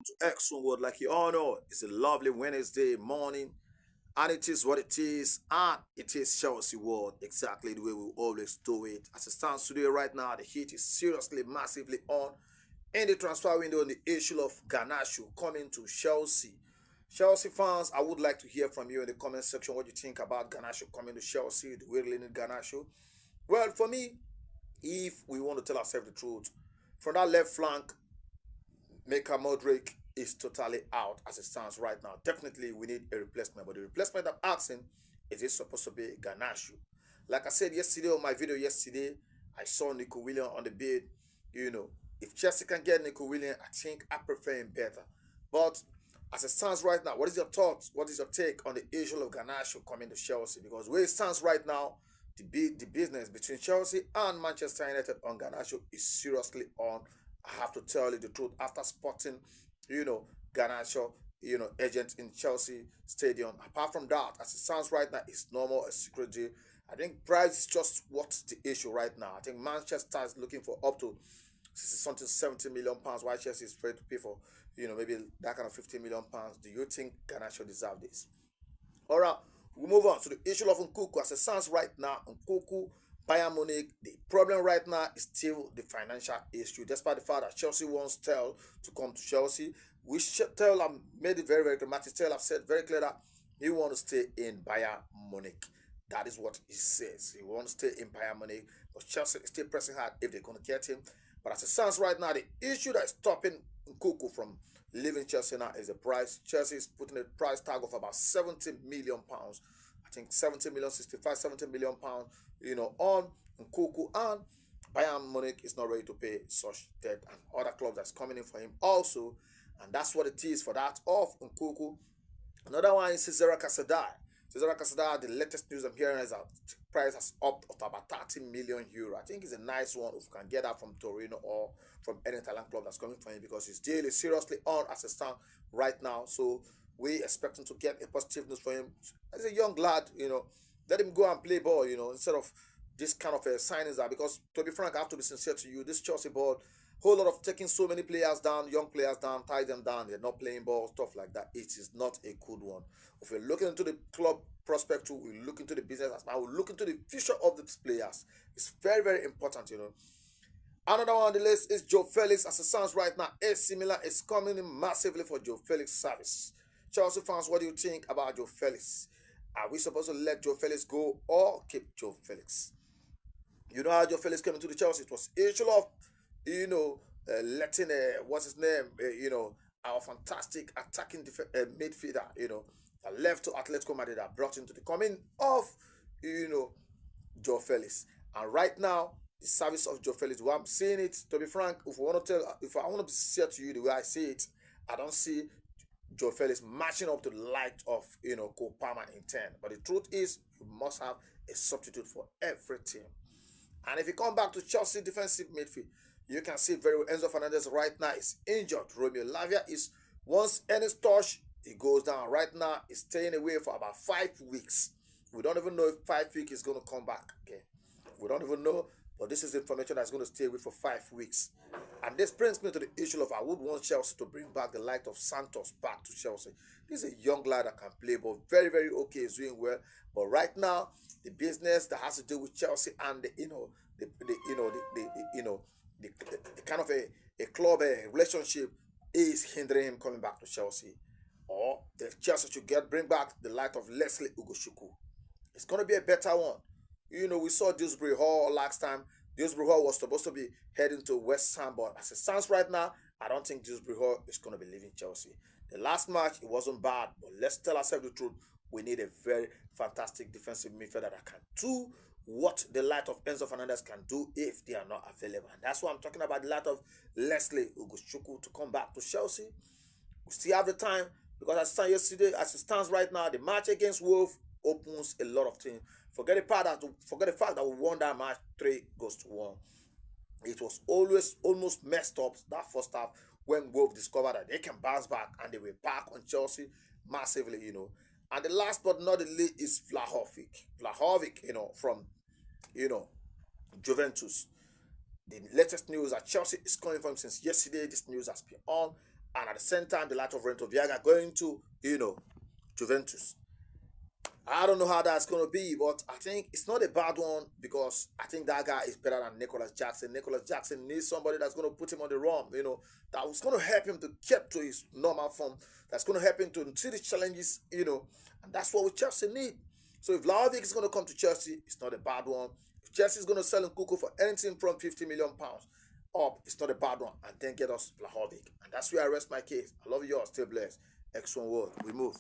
to Exxon World. Like you all know, it's a lovely Wednesday morning, and it is what it is, and it is Chelsea World, exactly the way we always do it. As it stands today, right now, the heat is seriously, massively on in the transfer window on the issue of Garnacho coming to Chelsea. Chelsea fans, I would like to hear from you in the comment section what you think about Garnacho coming to Chelsea. Do we really need Garnacho? Well, for me, if we want to tell ourselves the truth, from that left flank, Mika Modric is totally out as it stands right now. Definitely, we need a replacement. But the replacement I'm asking is it supposed to be Ganache? Like I said yesterday on my video yesterday, I saw Nico Williams on the bid. You know, if Chelsea can get Nico Williams, I think I prefer him better. But as it stands right now, what is your thoughts? What is your take on the issue of Ganache coming to Chelsea? Because where it stands right now, the business between Chelsea and Manchester United on Garnacho is seriously on. I have to tell you the truth. After spotting, Garnacho, agent in Chelsea Stadium. Apart from that, as it sounds right now, it's normal a secret deal. I think price is just what's the issue right now. I think Manchester is looking for up to something 70 million pounds, while Chelsea is afraid to pay for, maybe that kind of 50 million pounds. Do you think Garnacho deserve this? All right, we move on to the issue of Nkuku. As it stands right now, Nkuku, Bayern Munich, the problem right now is still the financial issue. Despite the fact that Chelsea wants Tell to come to Chelsea, which Tell have made it very, very dramatic. Tell have said very clear that he wants to stay in Bayern Munich. That is what he says. He wants to stay in Bayern Munich, but Chelsea is still pressing hard if they're going to get him. But as it stands right now, the issue that is stopping Nkuku from leaving Chelsea now is the price. Chelsea is putting a price tag of about 70 million pounds. I think 70 million, 65, 70 million pounds, on Nkuku, and Bayern Munich is not ready to pay such debt, and other clubs that's coming in for him also. And that's what it is for that of Nkuku. Another one is Cesar Casadei. Cesar Casadei, the latest news I'm hearing is that the price has upped to about 30 million euro. I think it's a nice one if we can get that from Torino or from any Italian club that's coming for him, because his deal is seriously on as a stand right now. So we expect him to get a positive news for him. As a young lad, let him go and play ball, instead of this kind of signings that, because to be frank, I have to be sincere to you, this Chelsea board, whole lot of taking so many players down, young players down, tie them down, they're not playing ball, stuff like that. It is not a good one. If we're looking into the club prospect too, we look into the business as well, we look into the future of these players. It's very, very important. Another one on the list is Joe Felix. As it sounds right now, AC Milan is coming in massively for Joe Felix service. Chelsea fans, what do you think about Joe Felix? Are we supposed to let Joe Felix go or keep Joe Felix? You know how Joe Felix came into the Chelsea? It was issue of, letting, what's his name, our fantastic attacking midfielder, that left to Atletico Madrid, that brought into the coming of, Joe Felix. And right now, the service of Joe Felix, well, I'm seeing it, to be frank, if I want to be sincere to you the way I see it, I don't see Joe Felix matching up to the light of, Cole Palmer in 10. But the truth is, you must have a substitute for every team. And if you come back to Chelsea defensive midfield, you can see very well Enzo Fernandez right now is injured. Romeo Lavia is, once any touch, he goes down. Right now, he's staying away for about 5 weeks. We don't even know if 5 weeks is going to come back. Okay, we don't even know, but this is information that's going to stay away for 5 weeks. And this brings me to the issue of, I would want Chelsea to bring back the light of Santos back to Chelsea. This is a young lad that can play, but very, very okay, is doing well. But right now, the business that has to do with Chelsea and the kind of a club relationship is hindering him coming back to Chelsea. Or the Chelsea should bring back the light of Leslie Ugochukwu. It's going to be a better one. We saw Dewsbury Hall last time. Dewsbury Hall was supposed to be heading to West Ham, but as it stands right now, I don't think Dewsbury Hall is going to be leaving Chelsea. The last match, it wasn't bad, but let's tell ourselves the truth. We need a very fantastic defensive midfielder that can do what the light of Enzo Fernandez can do if they are not available. And that's why I'm talking about the light of Leslie Ugochukwu to come back to Chelsea. We still have the time, because as it stands right now, the match against Wolves opens a lot of things. Forget the fact that we won that match 3-1. It was always almost messed up that first half when Wolves discovered that they can bounce back, and they were back on Chelsea massively. And the last but not the least is Vlahovic. Vlahovic, from Juventus. The latest news that Chelsea is calling for him since yesterday. This news has been on, and at the same time, the likes of Renato Viaga going to, Juventus. I don't know how that's going to be, but I think it's not a bad one because I think that guy is better than Nicholas Jackson. Nicholas Jackson needs somebody that's going to put him on the run, that was going to help him to get to his normal form, that's going to help him to see the challenges, and that's what we Chelsea need. So if Vlahovic is going to come to Chelsea, it's not a bad one. If Chelsea is going to sell Nkuku for anything from £50 million up, it's not a bad one. And then get us Vlahovic. And that's where I rest my case. I love you all. Stay blessed. X1 World. We move.